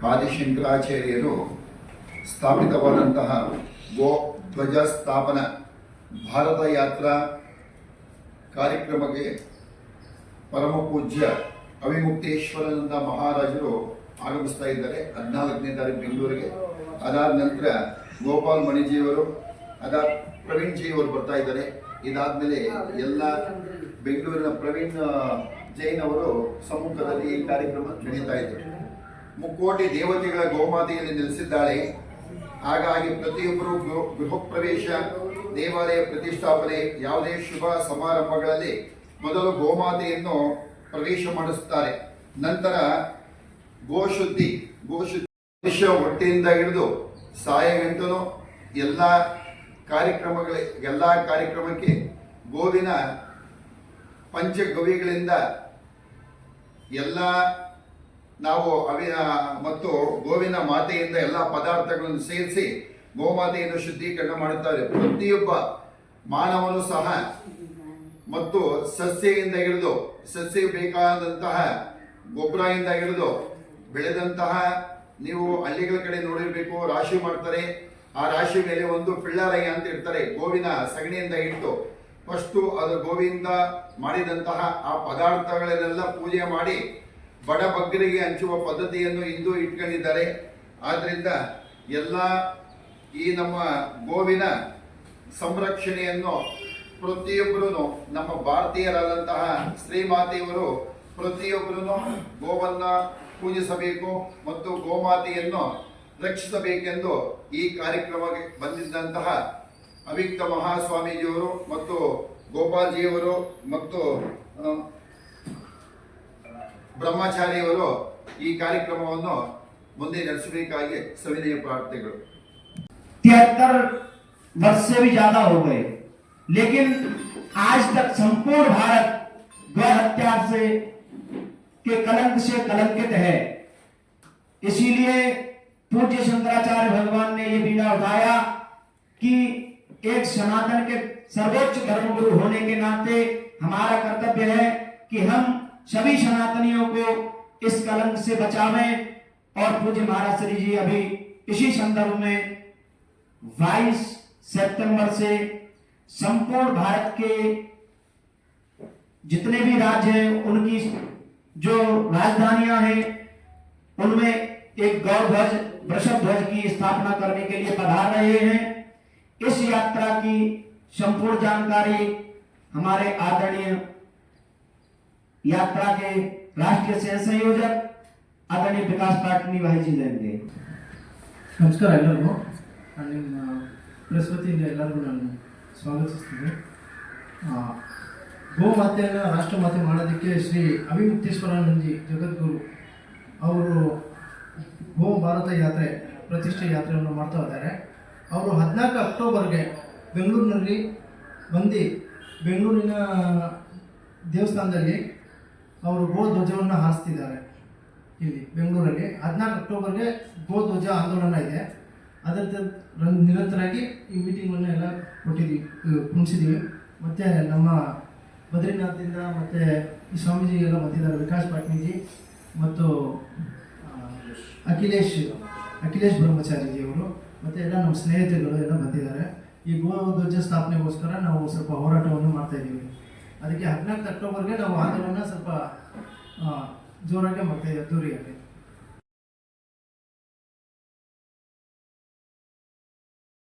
ಆದಿಶಂಕರಾಚಾರ್ಯರು ಸ್ಥಾಪಿತವಾದಂತಹ ಗೋ ಧ್ವಜ ಸ್ಥಾಪನಾ ಭಾರತ ಯಾತ್ರಾ ಕಾರ್ಯಕ್ರಮಕ್ಕೆ ಪರಮ ಪೂಜ್ಯ ಅವಿಮುಕ್ತೇಶ್ವರಾನಂದ ಮಹಾರಾಜರು ಆಗಮಿಸ್ತಾ ಇದ್ದಾರೆ 14ನೇ ತಾರೀಕು ಬೆಂಗಳೂರಿಗೆ. ಅದಾದ ನಂತರ ಗೋಪಾಲ್ ಮಣಿಜಿಯವರು, ಅದಾದ ಪ್ರವೀಣ್ ಜಿ ಅವರು ಬರ್ತಾ ಇದ್ದಾರೆ. ಇದಾದ್ಮೇಲೆ ಎಲ್ಲ ಬೆಂಗಳೂರಿನ ಪ್ರವೀಣ್ ಜೈನ್ ಅವರು ಸಮ್ಮುಖದಲ್ಲಿ ಈ ಕಾರ್ಯಕ್ರಮ ನಡೀತಾ ಇದೆ. ಮುಕ್ಕೋಟಿ ದೇವತೆಗಳ ಗೋಮಾತೆಯಲ್ಲಿ ನೆಲೆಸಿದ್ದಾಳೆ. ಹಾಗಾಗಿ ಪ್ರತಿಯೊಬ್ಬರು ಗೃಹ ಪ್ರವೇಶ, ದೇವಾಲಯ ಪ್ರತಿಷ್ಠಾಪನೆ, ಯಾವುದೇ ಶುಭ ಸಮಾರಂಭಗಳಲ್ಲಿ ಮೊದಲು ಗೋಮಾತೆಯನ್ನು ಪ್ರವೇಶ ಮಾಡಿಸುತ್ತಾರೆ. ನಂತರ ಗೋಶುದ್ಧಿ ಹೊಟ್ಟೆಯಿಂದ ಹಿಡಿದು ಸಾಯಗಂಟನು ಎಲ್ಲ ಕಾರ್ಯಕ್ರಮಕ್ಕೆ ಗೋವಿನ ಪಂಚಗವ್ಯಗಳಿಂದ ಎಲ್ಲ ನಾವು ಮತ್ತು ಗೋವಿನ ಮಾತೆಯಿಂದ ಎಲ್ಲ ಪದಾರ್ಥಗಳನ್ನು ಸೇರಿಸಿ ಗೋಮಾತೆಯನ್ನು ಶುದ್ಧೀಕರಣ ಮಾಡುತ್ತಾರೆ. ಪ್ರತಿಯೊಬ್ಬ ಮಾನವನು ಸಹ ಮತ್ತು ಸಸ್ಯದಿಂದ ಹಿಡಿದು ಸಸ್ಯ ಬೇಕಾದಂತಹ ಗೊಬ್ಬರದಿಂದ ಹಿಡಿದು ಬೆಳೆದಂತಹ, ನೀವು ಹಳ್ಳಿಗಳ ಕಡೆ ನೋಡಿರ್ಬೇಕು, ರಾಶಿ ಮಾಡ್ತಾರೆ. ಆ ರಾಶಿ ಮೇಲೆ ಒಂದು ಪಿಳ್ಳಾರೈ ಅಂತ ಇರ್ತಾರೆ, ಗೋವಿನ ಸಗಣಿಯಿಂದ ಇಟ್ಟು ಫಸ್ಟು ಅದು ಗೋವಿಂದ ಮಾಡಿದಂತಹ ಆ ಪದಾರ್ಥಗಳನ್ನೆಲ್ಲ ಪೂಜೆ ಮಾಡಿ ಬಡಬಗ್ಗರಿಗೆ ಹಂಚುವ ಪದ್ಧತಿಯನ್ನು ಇಂದು ಇಟ್ಕೊಂಡಿದ್ದಾರೆ. ಆದ್ದರಿಂದ ಎಲ್ಲ ಈ ನಮ್ಮ ಗೋವಿನ ಸಂರಕ್ಷಣೆಯನ್ನು ಪ್ರತಿಯೊಬ್ಬರೂ ನಮ್ಮ ಭಾರತೀಯರಾದಂತಹ ಶ್ರೀಮಾತೆಯವರು ಪ್ರತಿಯೊಬ್ಬರೂ ಗೋವನ್ನ ಪೂಜಿಸಬೇಕು ಮತ್ತು ಗೋಮಾತೆಯನ್ನು ರಕ್ಷಿಸಬೇಕೆಂದು ಈ ಕಾರ್ಯಕ್ರಮಕ್ಕೆ ಬಂದಿದ್ದಂತಹ ಅವಿಕ್ತ ಮಹಾಸ್ವಾಮೀಜಿಯವರು ಮತ್ತು ಗೋಪಾಲ್ಜಿಯವರು ಮತ್ತು ಬ್ರಹ್ಮಚಾರಿಯವರು ಈ ಕಾರ್ಯಕ್ರಮವನ್ನು ಮುಂದೆ ನಡೆಸಬೇಕಾಗಿ ಸವಿನಯ ಪ್ರಾರ್ಥನೆಗಳು. 73 वर्ष से भी ज्यादा हो गए, लेकिन आज तक संपूर्ण भारत गौ हत्या से के कलंक से कलंकित है। इसीलिए पूज्य शंकराचार्य भगवान ने ये बीड़ा उठाया कि एक सनातन के सर्वोच्च धर्मगुरु होने के नाते हमारा कर्तव्य है कि हम सभी सनातनियों को इस कलंक से बचावें। और पूज्य महाराज श्री जी अभी इसी संदर्भ में 22 सितंबर से संपूर्ण भारत के जितने भी राज्य हैं उनकी जो राजधानियां हैं उनमें एक गौध्वज वृषभ ध्वज की स्थापना करने के लिए पधार रहे हैं। इस यात्रा की संपूर्ण जानकारी हमारे आदरणीय यात्रा के राष्ट्रीय सह संयोजक आदरणीय विकास पाटनी भाई जी लेंगे। नमस्कार ಎಲ್ಲರಿಗೂ. ನಿಮ್ಮ ಪ್ರೆಸ್ ವತಿಯಿಂದ ಎಲ್ಲರಿಗೂ ನಾನು ಸ್ವಾಗತಿಸ್ತೀನಿ. ಗೋಮಾತೆಯನ್ನು ರಾಷ್ಟ್ರಮಾತೆ ಮಾಡೋದಕ್ಕೆ ಶ್ರೀ ಅವಿಮುಕ್ತೇಶ್ವರಾನಂದಜಿ ಜಗದ್ಗುರು ಅವರು ಗೋ ಭಾರತ ಯಾತ್ರೆ ಪ್ರತಿಷ್ಠೆ ಯಾತ್ರೆಯನ್ನು ಮಾಡ್ತಾ ಇದ್ದಾರೆ. ಅವರು 14 ಅಕ್ಟೋಬರ್ಗೆ ಬೆಂಗಳೂರಿನಲ್ಲಿ ಬಂದು ಬೆಂಗಳೂರಿನ ದೇವಸ್ಥಾನದಲ್ಲಿ ಅವರು ಗೋ ಧ್ವಜವನ್ನು ಹಾರಿಸ್ತಿದ್ದಾರೆ. ಇಲ್ಲಿ ಬೆಂಗಳೂರಲ್ಲಿ 14 ಅಕ್ಟೋಬರ್ಗೆ ಗೋ ಧ್ವಜ ಆಂದೋಲನ ಇದೆ. ಅದರ ನಿರಂತರವಾಗಿ ಈ ಮೀಟಿಂಗನ್ನು ಎಲ್ಲ ಕುಣಿಸಿದ್ದೀವಿ. ಮತ್ತು ನಮ್ಮ ಬದ್ರಿನಾಥದಿಂದ ಮತ್ತು ಈ ಸ್ವಾಮೀಜಿ ಎಲ್ಲ ಬಂದಿದ್ದಾರೆ, ವಿಕಾಸ್ ಪಾಟ್ನಿಜಿ ಮತ್ತು ಅಖಿಲೇಶ್ ಬ್ರಹ್ಮಚಾರಿಜಿಯವರು ಮತ್ತು ಎಲ್ಲ ನಮ್ಮ ಸ್ನೇಹಿತರುಗಳು ಎಲ್ಲ ಬಂದಿದ್ದಾರೆ. ಈ ಗೋ ಧ್ವಜ ಸ್ಥಾಪನೆಗೋಸ್ಕರ ನಾವು ಸ್ವಲ್ಪ ಹೋರಾಟವನ್ನು ಮಾಡ್ತಾಯಿದ್ದೀವಿ. ಅದಕ್ಕೆ 14 ಅಕ್ಟೋಬರ್ಗೆ ನಾವು ಆಂದೋಲನ ಸ್ವಲ್ಪ ಜೋರಾಗಿ ಮಾಡ್ತಾಯಿದ್ದೀವಿ, ಅದ್ದೂರಿಯಾಗಿ.